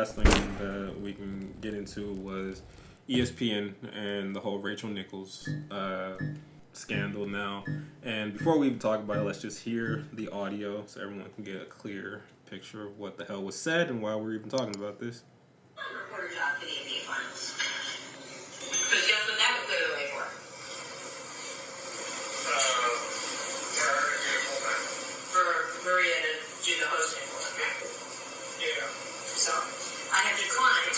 last thing that we can get into was ESPN and the whole Rachel Nichols scandal now. And before we even talk about it, let's just hear the audio so everyone can get a clear picture of what the hell was said and why we're even talking about this. Reporter job for the NBA Finals. Because guess what that would clear the way for? For Maria to do the hosting for them. Yeah. So, I have declined.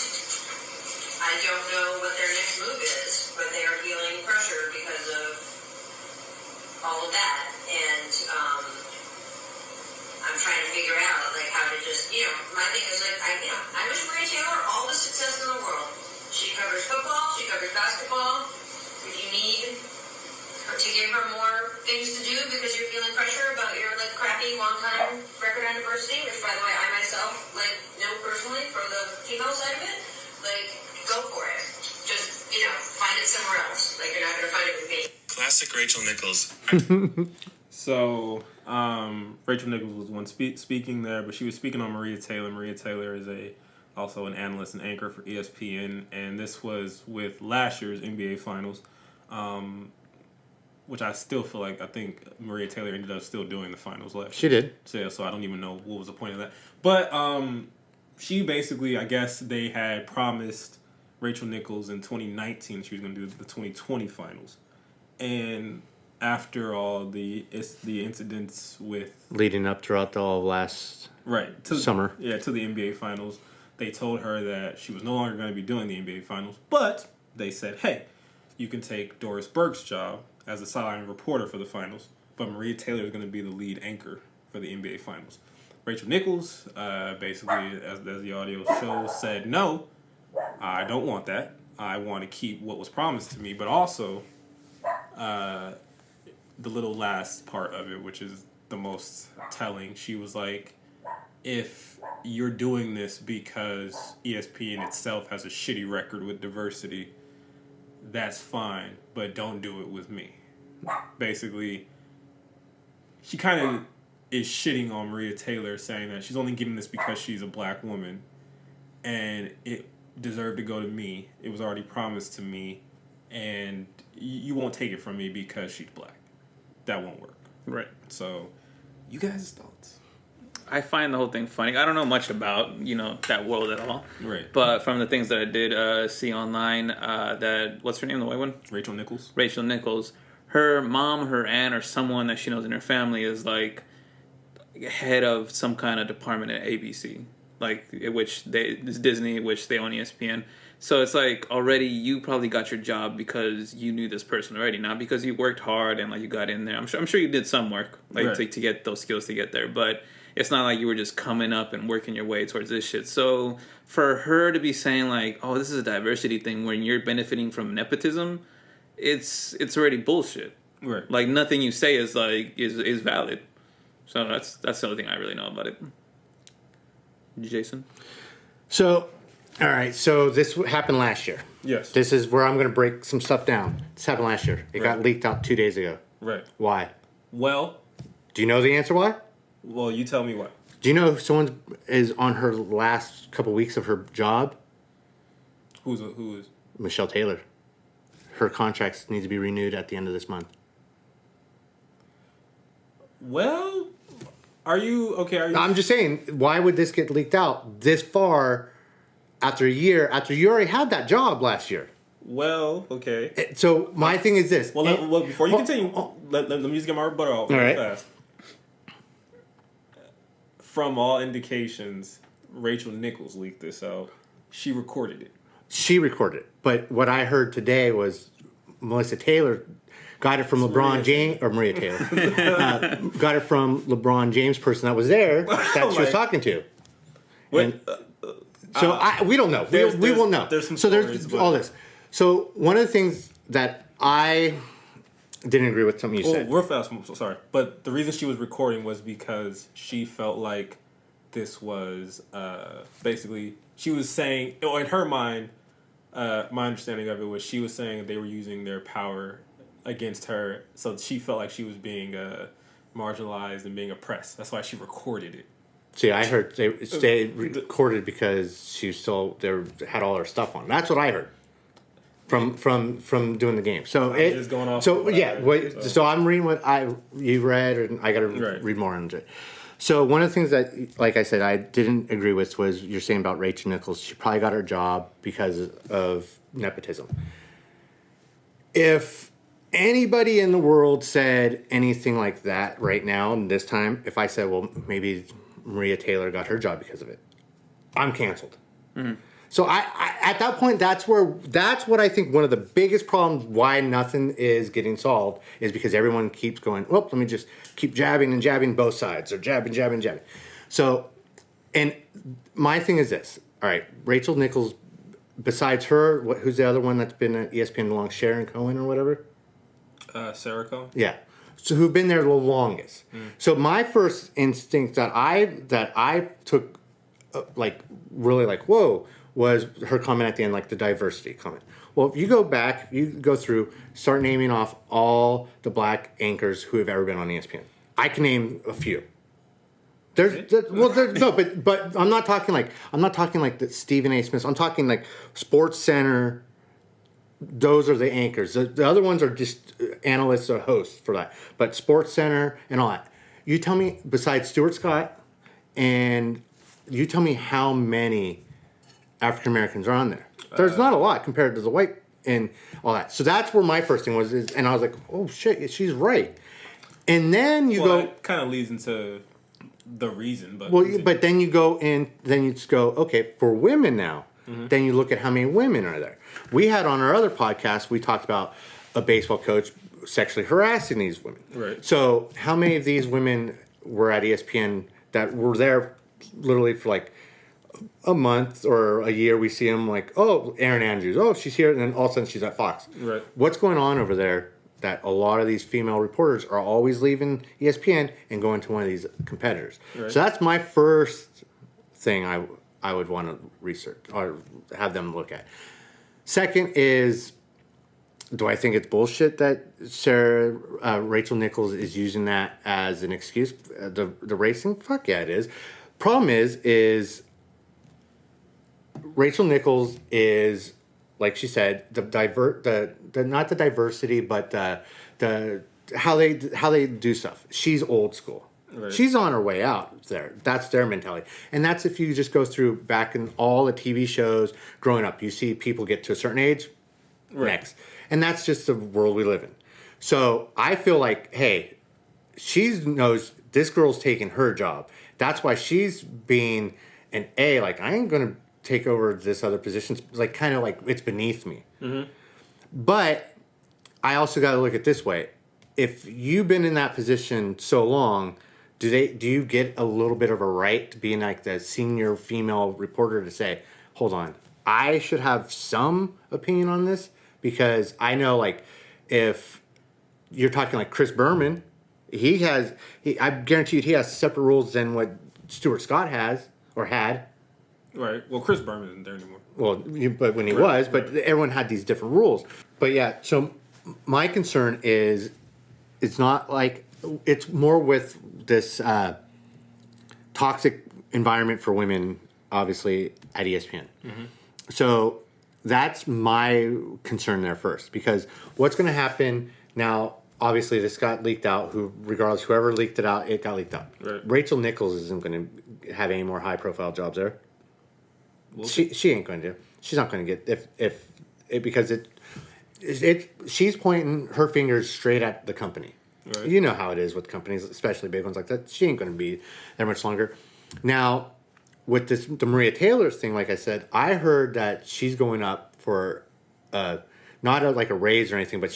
I don't know what their next move is, but they are feeling pressure because of all of that. And, I'm trying to figure out, like, how to just, my thing is, like, I wish Maria Taylor all the success in the world. She covers football, she covers basketball. If you need to give her more things to do because you're feeling pressure about your, like, crappy long-time record on diversity, which, by the way, I myself, like, know personally from the female side of it, like, go for it. Just, find it somewhere else. Like, you're not going to find it with me. Classic Rachel Nichols. So, Rachel Nichols was one speaking there, but she was speaking on Maria Taylor. Maria Taylor is also an analyst and anchor for ESPN, and this was with last year's NBA Finals, which I still feel like I think Maria Taylor ended up still doing the finals last year. She did. So I don't even know what was the point of that. But she basically, I guess they had promised Rachel Nichols in 2019 she was going to do the 2020 finals. And after all the incidents with... leading up throughout the last summer. Yeah, to the NBA finals, they told her that she was no longer going to be doing the NBA finals. But they said, hey, you can take Doris Burke's job as a sideline reporter for the finals, but Maria Taylor is going to be the lead anchor for the NBA finals. Rachel Nichols, basically, as the audio shows, said, no, I don't want that. I want to keep what was promised to me, but also the little last part of it, which is the most telling. She was like, if you're doing this because ESPN itself has a shitty record with diversity, that's fine, but don't do it with me. Basically, she kind of is shitting on Maria Taylor, saying that she's only getting this because she's a black woman, and it deserved to go to me. It was already promised to me, and you won't take it from me because she's black. That won't work. Right. So, you guys' thoughts? I find the whole thing funny. I don't know much about, that world at all. Right. But from the things that I did see online, that, what's her name, the white one? Rachel Nichols. Rachel Nichols. Her mom, her aunt, or someone that she knows in her family is, like, head of some kind of department at ABC. Like, it's Disney, which they own ESPN. So it's like, already you probably got your job because you knew this person already, not because you worked hard and, like, you got in there. I'm sure you did some work, like, right, to get those skills to get there, but it's not like you were just coming up and working your way towards this shit. So for her to be saying, like, oh, this is a diversity thing when you're benefiting from nepotism, it's already bullshit. Right. Like, nothing you say is valid. So that's the only thing I really know about it. Jason? So, all right. So this happened last year. Yes. This is where I'm going to break some stuff down. This happened last year. It got leaked out 2 days ago. Right. Why? Well. Do you know the answer why? Well, you tell me what. Do you know if someone is on her last couple weeks of her job? Who is? Michelle Taylor. Her contracts need to be renewed at the end of this month. Well, are you okay? I'm just saying, why would this get leaked out this far after a year, after you already had that job last year? Well, okay. So my thing is this. Well, before you continue, let me just get my rebuttal out right. fast. From all indications, Rachel Nichols leaked this out. She recorded it. She recorded it. But what I heard today was Melissa Taylor got it from LeBron James, or Maria Taylor. Got it from LeBron James' person that was there that she was talking to. And we don't know. We will know. There's some there's all this. So one of the things that I didn't agree with something you said. Real fast, I'm so sorry. But the reason she was recording was because she felt like this was basically, she was saying, in her mind, my understanding of it was she was saying they were using their power against her, so she felt like she was being marginalized and being oppressed. That's why she recorded it. See, I heard they recorded because she still had all her stuff on. That's what I heard from doing the game. So just going off. So so I'm reading what you read, and I got to read more into it. So one of the things that, like I said, I didn't agree with was you're saying about Rachel Nichols. She probably got her job because of nepotism. If anybody in the world said anything like that right now and this time, if I said, well, maybe Maria Taylor got her job because of it, I'm canceled. Mm-hmm. So I at that point, that's what I think one of the biggest problems why nothing is getting solved is because everyone keeps going, well, let me just keep jabbing and jabbing both sides, or jabbing. So, and my thing is this. All right, Rachel Nichols, besides her, who's the other one that's been at ESPN long, Sharon Cohen or whatever? Sarah Cohen? Yeah. So who've been there the longest. So my first instinct that I took, really whoa, was her comment at the end, like the diversity comment. Well, if you go back, you go through, start naming off all the black anchors who have ever been on ESPN. I can name a few. But I'm not talking like the Stephen A. Smith. I'm talking like Sports Center. Those are the anchors. The other ones are just analysts or hosts for that. But Sports Center and all that. You tell me, besides Stuart Scott, and you tell me how many African Americans are on there. There's not a lot compared to the white and all that. So that's where my first thing was, and I was like, oh shit, she's right. And then you go. That kind of leads into the reason, but but then you go in, then you just go, okay, for women now. Mm-hmm. Then you look at how many women are there. We had on our other podcast, we talked about a baseball coach sexually harassing these women. Right. So how many of these women were at ESPN that were there literally for like a month or a year? We see them like, oh, Erin Andrews, oh, she's here, and then all of a sudden she's at Fox. Right. What's going on over there that a lot of these female reporters are always leaving ESPN and going to one of these competitors? Right. So that's my first thing I would want to research or have them look at. Second is, do I think it's bullshit that Rachel Nichols is using that as an excuse? The racing? Fuck yeah, it is. Problem is Rachel Nichols is, like she said, not the diversity, but the how they do stuff. She's old school. Right. She's on her way out there. That's their mentality. And that's if you just go through back in all the TV shows growing up. You see people get to a certain age, next. And that's just the world we live in. So I feel like, hey, she knows this girl's taking her job. That's why she's being an A. Like, I ain't going to take over this other position. Like, kind of like it's beneath me. Mm-hmm. But I also got to look at it this way. If you've been in that position so long, do you get a little bit of a right to being like the senior female reporter to say, hold on, I should have some opinion on this? Because I know, like, if you're talking like Chris Berman, I guarantee you he has separate rules than what Stuart Scott has or had. Right. Well, Chris Berman isn't there anymore. Well, but when he was, but everyone had these different rules. But yeah, so my concern is, it's not like, it's more with this toxic environment for women, obviously, at ESPN. Mm-hmm. So that's my concern there first, because what's going to happen now, obviously this got leaked out, whoever leaked it out, it got leaked out. Right. Rachel Nichols isn't going to have any more high-profile jobs there. She ain't going to. She's not going to get, because she's pointing her fingers straight at the company. Right. You know how it is with companies, especially big ones like that. She ain't going to be there much longer. Now, with the Maria Taylor thing, like I said, I heard that she's going up for not like a raise or anything, but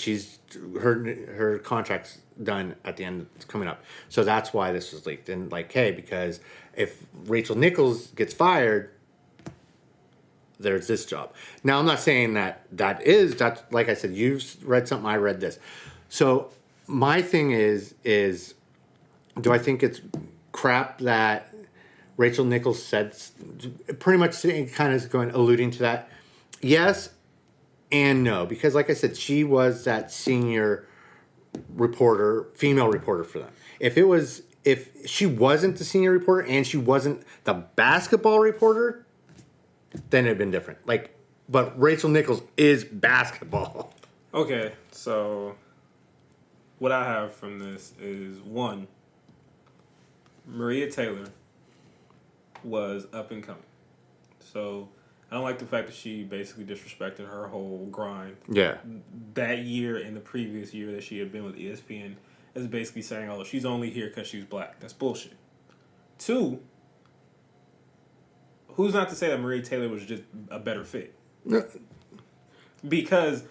her contract's done at the end, coming up. So that's why this was leaked. And like, hey, because if Rachel Nichols gets fired, there's this job. Now, I'm not saying that's like I said, you've read something, I read this. So my thing is do I think it's crap that Rachel Nichols said, pretty much kind of alluding to that? Yes and no, because like I said, she was that senior reporter, female reporter for them. If if she wasn't the senior reporter and she wasn't the basketball reporter, then it'd been different. Like, but Rachel Nichols is basketball. Okay, so what I have from this is, one, Maria Taylor was up and coming. So I don't like the fact that she basically disrespected her whole grind. Yeah. That year and the previous year that she had been with ESPN is basically saying, oh, she's only here because she's black. That's bullshit. Two, who's not to say that Maria Taylor was just a better fit? Because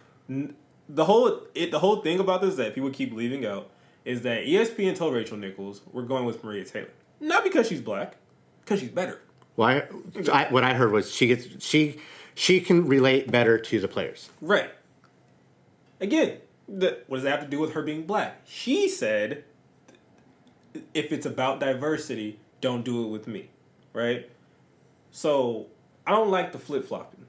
the whole thing about this that people keep leaving out is that ESPN told Rachel Nichols, we're going with Maria Taylor. Not because she's black, because she's better. Why? What I heard was she can relate better to the players. Right. Again, what does that have to do with her being black? She said, if it's about diversity, don't do it with me. Right? So, I don't like the flip-flopping.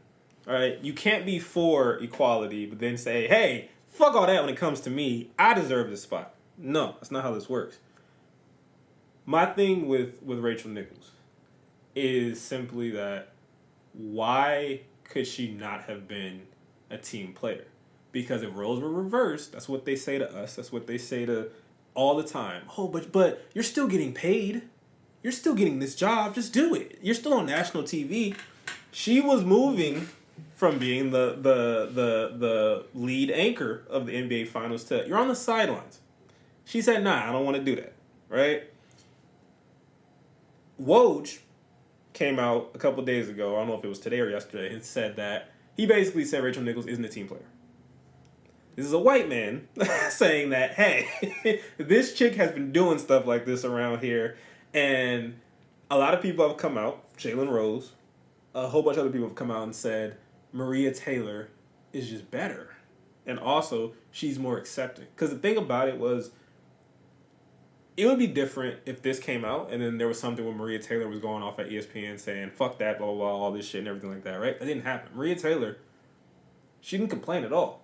All right? You can't be for equality, but then say, hey, fuck all that when it comes to me. I deserve this spot. No, that's not how this works. My thing with Rachel Nichols is simply that why could she not have been a team player? Because if roles were reversed, that's what they say to us. That's what they say to all the time. Oh, but you're still getting paid. You're still getting this job. Just do it. You're still on national TV. She was moving from being the lead anchor of the NBA Finals to you're on the sidelines. She said, nah, I don't want to do that. Right? Woj came out a couple days ago, I don't know if it was today or yesterday, and said that he basically said Rachel Nichols isn't a team player. This is a white man saying that, hey, this chick has been doing stuff like this around here, and a lot of people have come out, Jalen Rose, a whole bunch of other people have come out and said Maria Taylor is just better. And also, she's more accepting. Because the thing about it was, it would be different if this came out and then there was something where Maria Taylor was going off at ESPN saying, fuck that, blah, blah, blah, all this shit and everything like that, right? That didn't happen. Maria Taylor, she didn't complain at all.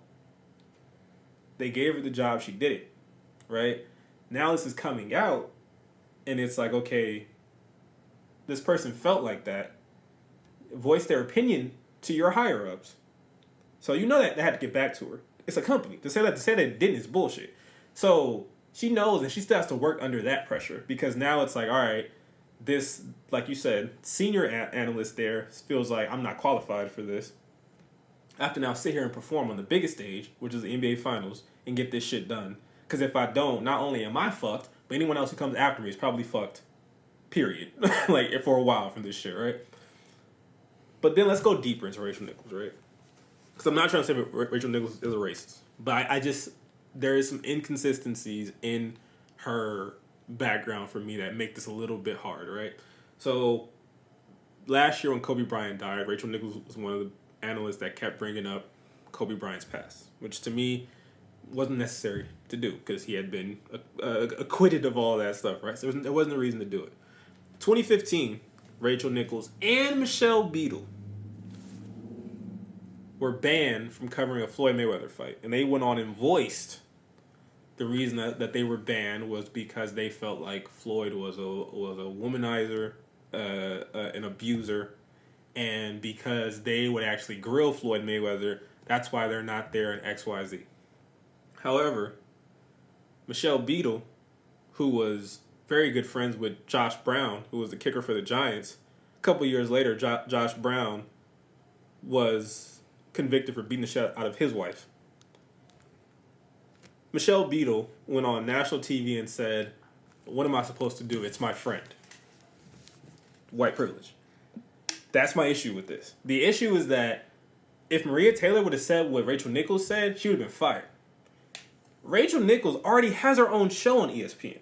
They gave her the job, she did it, right? Now this is coming out, and it's like, okay, this person felt like that, voiced their opinion to your higher-ups. So you know that they had to get back to her. It's a company. To say that it didn't is bullshit. So she knows, and she still has to work under that pressure, because now it's like, all right, this, like you said, senior analyst there feels like I'm not qualified for this. I have to now sit here and perform on the biggest stage, which is the NBA Finals, and get this shit done. Because if I don't, not only am I fucked, but anyone else who comes after me is probably fucked. Period. Like, for a while from this shit, right? But then let's go deeper into Rachel Nichols, right? Because I'm not trying to say Rachel Nichols is a racist. But I just, there is some inconsistencies in her background for me that make this a little bit hard, right? So, last year when Kobe Bryant died, Rachel Nichols was one of the analysts that kept bringing up Kobe Bryant's past, which to me wasn't necessary to do because he had been acquitted of all that stuff, right? So there wasn't a reason to do it. 2015, Rachel Nichols and Michelle Beadle were banned from covering a Floyd Mayweather fight, and they went on and voiced the reason that they were banned was because they felt like Floyd was a womanizer, an abuser, and because they would actually grill Floyd Mayweather, that's why they're not there in XYZ. However, Michelle Beadle, who was very good friends with Josh Brown, who was the kicker for the Giants, a couple years later, Josh Brown was convicted for beating the shit out of his wife. Michelle Beadle went on national TV and said, what am I supposed to do? It's my friend. White privilege. That's my issue with this. The issue is that if Maria Taylor would have said what Rachel Nichols said, she would have been fired. Rachel Nichols already has her own show on ESPN.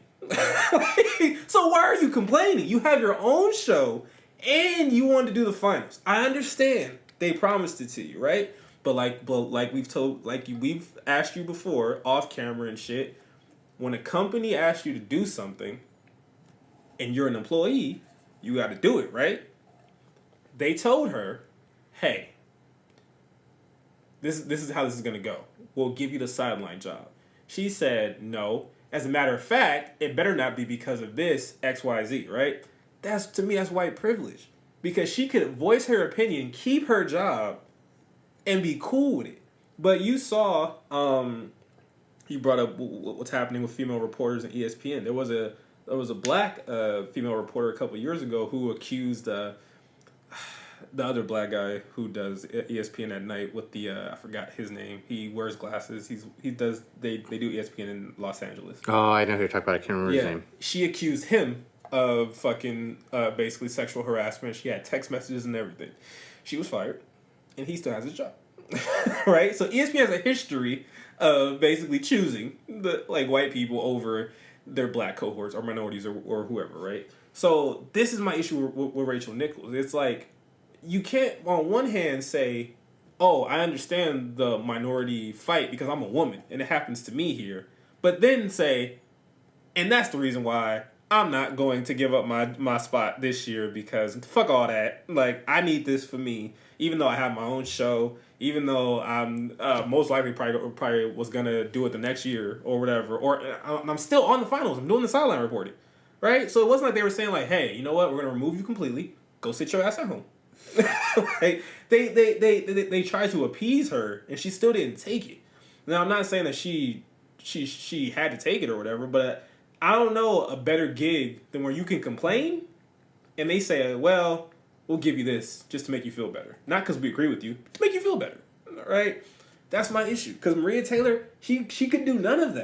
So why are you complaining? You have your own show and you wanted to do the finals. I understand they promised it to you, right? But like we've asked you before, off camera and shit, when a company asks you to do something and you're an employee, you got to do it, right? They told her, hey, this is how this is going to go. We'll give you the sideline job. She said no, As a matter of fact, it better not be because of this XYZ, right? To me, that's white privilege. Because she could voice her opinion, keep her job, and be cool with it. But you saw, you brought up what's happening with female reporters in ESPN. There was a black female reporter a couple years ago who accused the other black guy who does ESPN at night with the I forgot his name. He wears glasses. They do ESPN in Los Angeles. Oh, I know who you're talking about. I can't remember his name. She accused him of fucking basically sexual harassment. She had text messages and everything. She was fired, and he still has his job. Right? So ESPN has a history of basically choosing the white people over their black cohorts or minorities or whoever, right? So this is my issue with Rachel Nichols. It's like, you can't, on one hand, say, oh, I understand the minority fight because I'm a woman and it happens to me here. But then say, and that's the reason why I'm not going to give up my spot this year because fuck all that. Like, I need this for me, even though I have my own show, even though I'm most likely probably was going to do it the next year or whatever. Or I'm still on the finals. I'm doing the sideline reporting. Right? So it wasn't like they were saying like, hey, you know what? We're going to remove you completely. Go sit your ass at home. Like, they tried to appease her, and she still didn't take it. Now, I'm not saying that she had to take it or whatever, but I don't know a better gig than where you can complain, and they say, well, we'll give you this just to make you feel better. Not because we agree with you, to make you feel better. Right? That's my issue. Because Maria Taylor, she could do none of that.